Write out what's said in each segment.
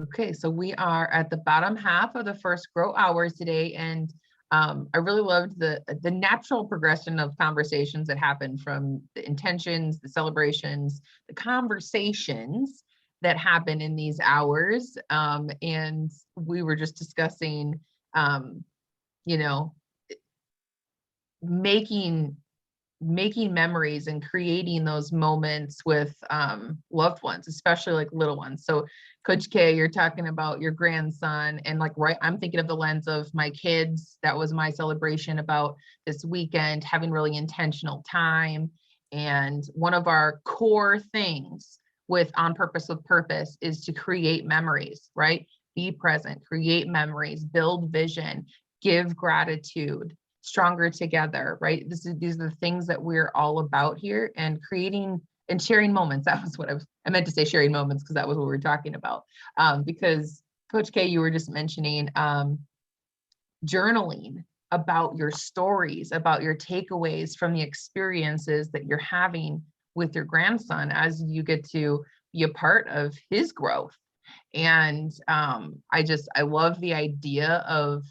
Okay, so we are at the bottom half of the first Grow Hours today, and I really loved the natural progression of conversations that happened from the intentions, the celebrations, the conversations that happen in these hours. And we were just discussing, um, you know, making memories and creating those moments with loved ones, especially like little ones. So Coach K, you're talking about your grandson, and like, right, I'm thinking of the lens of my kids. That was my celebration about this weekend, having really intentional time. And one of our core things with On Purpose with Purpose is to create memories, right? Be present, create memories, build vision, give gratitude, stronger together, right? These are the things that we're all about here, and creating and sharing moments. That was what I meant to say, sharing moments, because that was what we were talking about. Because Coach K, you were just mentioning journaling about your stories, about your takeaways from the experiences that you're having with your grandson as you get to be a part of his growth. And I love the idea of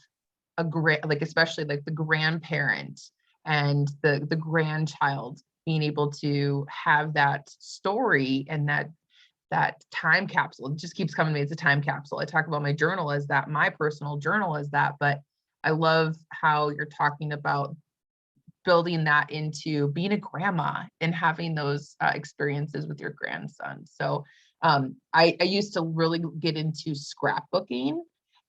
like, especially like the grandparent and the grandchild being able to have that story, and that time capsule. It just keeps coming to me. It's a time capsule. I talk about my journal as that, my personal journal as that, but I love how you're talking about building that into being a grandma and having those experiences with your grandson. So I used to really get into scrapbooking,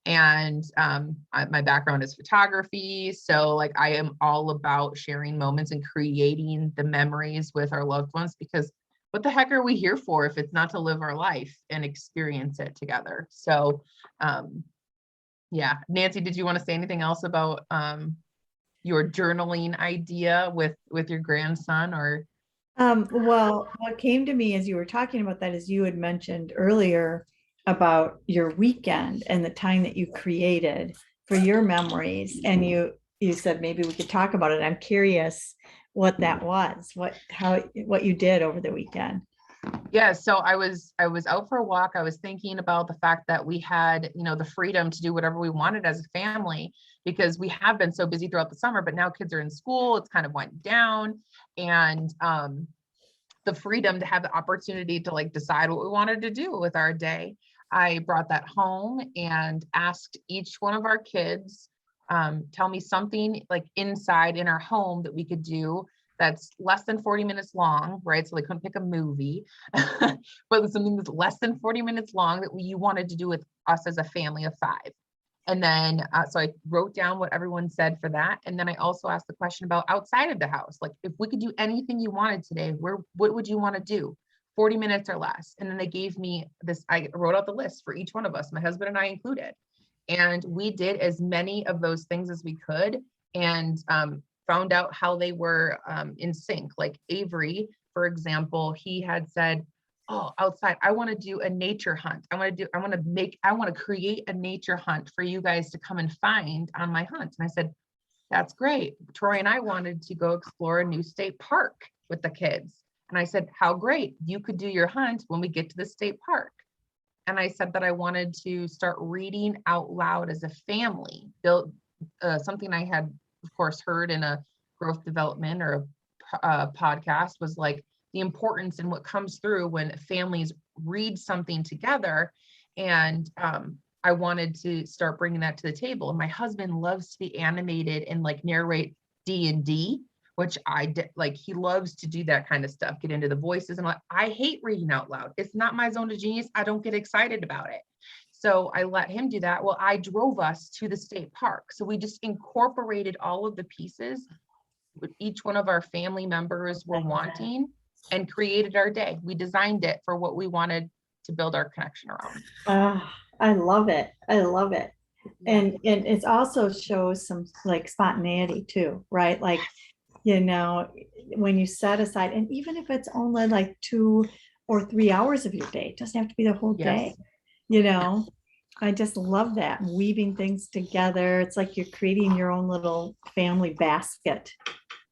and my background is photography. So like, I am all about sharing moments and creating the memories with our loved ones, because what the heck are we here for if it's not to live our life and experience it together? So yeah, Nancy, did you want to say anything else about your journaling idea with your grandson? Or Well, what came to me as you were talking about that is you had mentioned earlier about your weekend and the time that you created for your memories, and you said maybe we could talk about it. I'm curious what that was, what you did over the weekend. yeah, so I was out for a walk. I was thinking about the fact that we had, the freedom to do whatever we wanted as a family, because we have been so busy throughout the summer, but now kids are in school, it's kind of went down. And the freedom to have the opportunity to like decide what we wanted to do with our day. I brought that home and asked each one of our kids, tell me something like inside in our home that we could do that's less than 40 minutes long, right? So they couldn't pick a movie, but something that's less than 40 minutes long that you wanted to do with us as a family of five. And then, so I wrote down what everyone said for that. And then I also asked the question about outside of the house. Like, if we could do anything you wanted today, what would you want to do? 40 minutes or less. And then they gave me this, I wrote out the list for each one of us, my husband and I included. And we did as many of those things as we could, and found out how they were in sync. Like Avery, for example, he had said, oh, outside, I want to do a nature hunt. I want to create a nature hunt for you guys to come and find on my hunt. And I said, that's great. Troy and I wanted to go explore a new state park with the kids. And I said, how great. You could do your hunt when we get to the state park. And I said that I wanted to start reading out loud as a family. Built something I had, of course, heard in a growth development or a podcast, was like the importance and what comes through when families read something together. And I wanted to start bringing that to the table. And my husband loves to be animated and like narrate D&D, which I did. Like, he loves to do that kind of stuff, get into the voices. And I hate reading out loud. It's not my zone of genius. I don't get excited about it. So I let him do that. Well, I drove us to the state park. So we just incorporated all of the pieces with each one of our family members were wanting, and created our day. We designed it for what we wanted to build our connection around. I love it. I love it. And it also shows some like spontaneity too, right? Like, when you set aside, and even if it's only like 2 or 3 hours of your day, it doesn't have to be the whole day. Yes. You know, I just love that, weaving things together. It's like you're creating your own little family basket,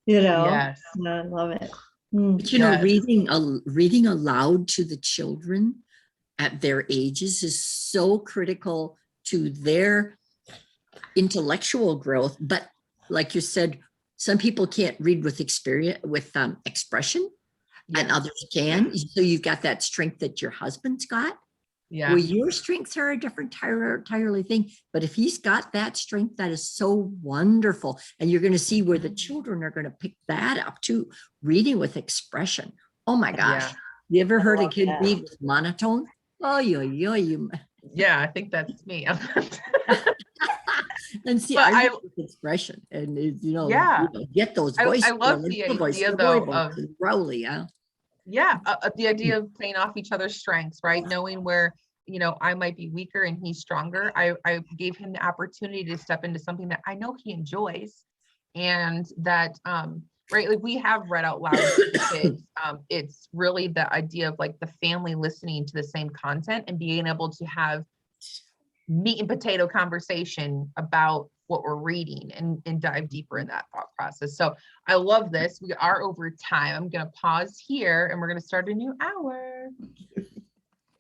Yes. I love it. Mm. But Yes. reading aloud to the children at their ages is so critical to their intellectual growth. But like you said, some people can't read with experience, with expression, and Yes. others can. So you've got that strength that your husband's got. Yeah. Well, your strengths are a different entirely thing. But if he's got that strength, that is so wonderful. And you're going to see where the children are going to pick that up too. Reading with expression. Oh my gosh. Yeah. You ever I heard a love kid that. read with monotone? Oh, you. Yeah, I think that's me. And see, But I I- read with expression and Yeah. get those I voices. love the idea, though, of- Rowley, yeah. Yeah, the idea of playing off each other's strengths, right? Knowing where, I might be weaker and he's stronger. I gave him the opportunity to step into something that I know he enjoys. And that, right, like we have read out loud to the kids. It's really the idea of like the family listening to the same content and being able to have meat and potato conversation about what we're reading and dive deeper in that thought process. So I love this. We are over time. I'm going to pause here and we're going to start a new hour.